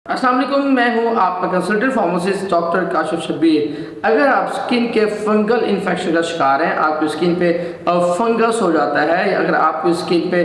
अस्सलाम वालेकुम, मैं हूं आपका consultant pharmacist doctor Kashif Shabbir. अगर आप स्किन के फंगल इन्फेक्शन का शिकार हैं, आपकी स्किन पे फंगस हो जाता है, या अगर आपकी स्किन पे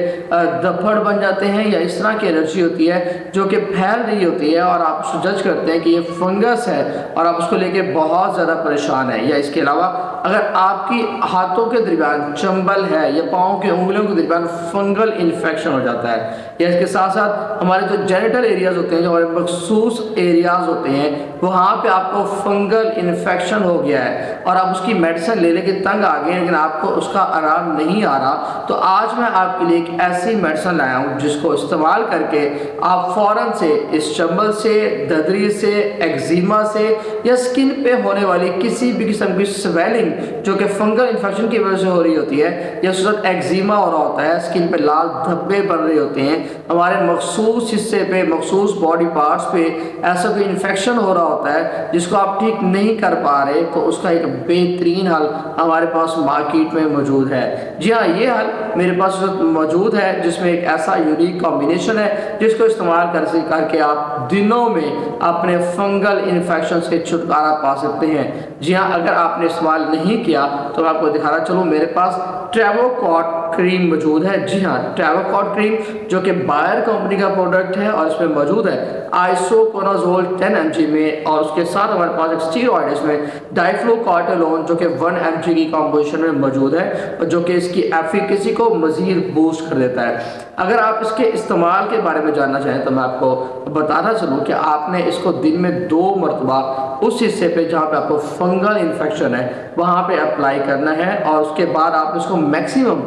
धब्बड़ बन जाते हैं या इस तरह की एलर्जी होती है जो कि फैल रही होती है और आप उसको जज करते हैं कि ये फंगस है और आप उसको लेके बहुत ज़्यादा परेशान है, या इसके अलावा अगर आपकी हाथों के दरमियान चंबल है या पाँव की उंगलियों के दरमियान फंगल इन्फेक्शन हो जाता है, या इसके साथ साथ हमारे जो जेनिटल एरियाज होते हैं, जो हमारे मखसूस एरियाज होते हैं, वहाँ पे आपको फंगल इन्फेक्शन हो गया है और आप उसकी मेडिसिन ले लेके तंग आ गए लेकिन आपको उसका आराम नहीं आ रहा, तो आज मैं आपके लिए एक ऐसी मेडिसिन लाया हूँ जिसको इस्तेमाल करके आप फ़ौरन से इस चंबल से, ददरी से, एक्जिमा से या स्किन पे होने वाली किसी भी किस्म की स्वेलिंग जो कि फंगल इन्फेक्शन की वजह से हो रही होती है, या उस वक्त एक्जिमा हो रहा होता है, स्किन पे लाल धब्बे बन रहे होते हैं, हमारे मखसूस हिस्से पे, मखसूस बॉडी पार्ट्स पे ऐसा कोई इन्फेक्शन हो रहा होता है जिसको आप ठीक नहीं कर पा रहे, तो उसका एक बेहतरीन हल हमारे पास मार्केट में मौजूद है। जी हाँ, ये हल मेरे पास मौजूद है जिसमें एक ऐसा यूनिक कॉम्बिनेशन है जिसको इस्तेमाल करके आप दिनों में अपने फंगल इन्फेक्शन से छुटकारा पा सकते हैं। जी हाँ, अगर आपने इस्तेमाल नहीं किया तो मैं आपको दिखा रहा चलूँ, मेरे पास ट्रेवोकॉट क्रीम मौजूद है। जी हाँ, ट्रेवोकॉट क्रीम जो कि बायर कंपनी का प्रोडक्ट है और इसमें मौजूद है आइसोकोनाजोल 10 mg में, और उसके साथ हमारे पास एक स्टीरॉइड इसमें डाइफ्लोकॉर्टिलोन जो कि 1 mg की कॉम्पोजिशन में मौजूद है और जो कि इसकी एफिकेसी को मजीद बूस्ट कर देता है। अगर आप इसके इस्तेमाल के बारे में जानना चाहें तो मैं आपको बताना चलूँ कि आपने इसको दिन में 2 मरतबा उस हिस्से पे जहाँ पे आपको फंगल इन्फेक्शन है वहाँ पे अप्लाई करना है, और उसके बाद आप इसको मैक्सिमम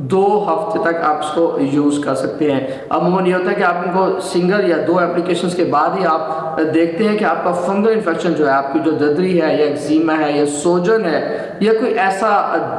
2 हफ्ते तक आप इसको यूज़ कर सकते हैं। अमूमन ये होता है कि आप इनको सिंगल या 2 एप्लीकेशंस के बाद ही आप देखते हैं कि आपका फंगल इन्फेक्शन जो है, आपकी जो ददरी है या एक्जिमा है या सोजन है या कोई ऐसा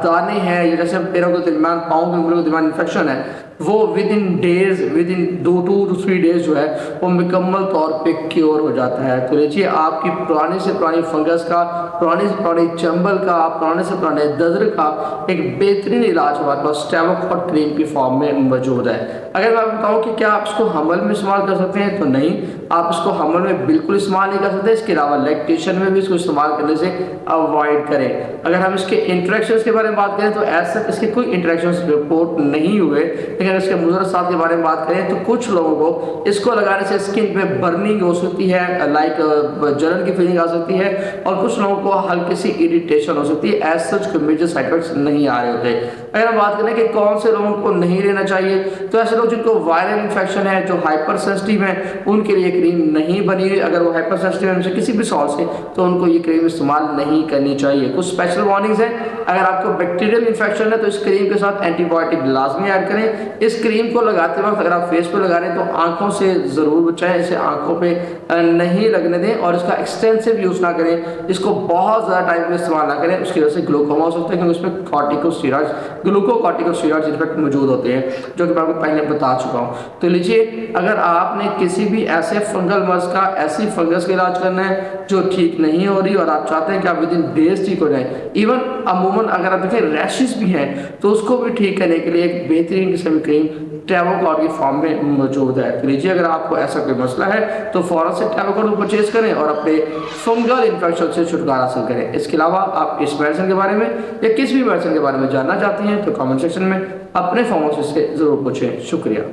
दाने हैं या जैसे पैरों के दरमियान, पाँव के उंगलियों के दरमियान इन्फेक्शन है, वो विद इन 2 to 3 डेज जो है वो मुकम्मल तौर पे क्योर हो जाता है। तो लीजिए, आपकी पुरानी से पुरानी फंगस का, पुरानी से पुरानी चंबल का, पुराने से पुराने दर्द का एक बेहतरीन इलाज हमारे पास ट्रेवोकॉट क्रीम की फॉर्म में मौजूद है। अगर मैं बताऊँ कि क्या आप इसको हमल में इस्तेमाल कर सकते हैं, तो नहीं, आप इसको हमल में बिल्कुल इस्तेमाल नहीं कर सकते। इसके अलावा लैक्टेशन में भी इसको इस्तेमाल करने से अवॉइड करें। अगर हम इसके इंटरेक्शंस के बारे में बात करें तो ऐसा इसके कोई इंटरेक्शंस रिपोर्ट नहीं हुए, लेकिन इसके मुज़रसात के बारे में बात करें तो कुछ लोगों को इसको लगाने से स्किन पे बर्निंग हो सकती है, लाइक जलन की फीलिंग आ सकती है, और कुछ लोगों को हल्की सी इरिटेशन हो सकती है। एज सच कोई मेजर साइड इफेक्ट्स नहीं आ रहे होते। अगर हम बात करें कि कौन से लोगों को नहीं लेना चाहिए, तो ऐसे लोग जिनको वायरल इन्फेक्शन है, जो हाइपर सेंसिटिव है, उनके लिए क्रीम नहीं बनी हुई। अगर वो हाइपर सेंसिटिव है किसी भी सॉल्ट से, तो उनको ये क्रीम इस्तेमाल नहीं करनी चाहिए। कुछ स्पेशल वार्निंग्स हैं। अगर आपको बैक्टीरियल इन्फेक्शन है तो इस क्रीम के साथ एंटीबायोटिक लाजमी ऐड करें। इस क्रीम को लगाते वक्त अगर आप फेस पे लगा रहे हैं तो आंखों से ज़रूर बचाएं, इसे आंखों पे नहीं लगने दें, और इसका एक्सटेंसिव यूज़ ना करें, इसको बहुत ज़्यादा टाइम में इस्तेमाल ना करें। उसकी वजह से ग्लूकोमा हो सकता है क्योंकि उसमें ग्लूकोकॉर्टिकोस्टेरॉइड्स इफेक्ट मौजूद होते हैं, जो कि मैं आपको पहले बता चुका हूँ। तो लीजिए, अगर आपने किसी भी ऐसे फंगल मर्ज का, ऐसी फंगस का इलाज करना है जो ठीक नहीं हो रही और आप चाहते हैं कि आप विद इन डेज ठीक हो जाए, इवन अमूमन अगर आप देखें रैशेस भी हैं तो उसको भी ठीक करने के लिए एक बेहतरीन किस्म की क्रीम ट्रेवोकॉट की फॉर्म में मौजूद है। तो लीजिए, अगर आपको ऐसा कोई मसला है तो फ़ौरन से ट्रेवोकॉट को परचेज करें और अपने फंगल इन्फेक्शन से छुटकारा हासिल करें। इसके अलावा आप इस मेडिसिन के बारे में या किसी भी मेडिसिन के बारे में जानना चाहते हैं तो कमेंट सेक्शन में अपने फार्मेसिस्ट से ज़रूर पूछें। शुक्रिया।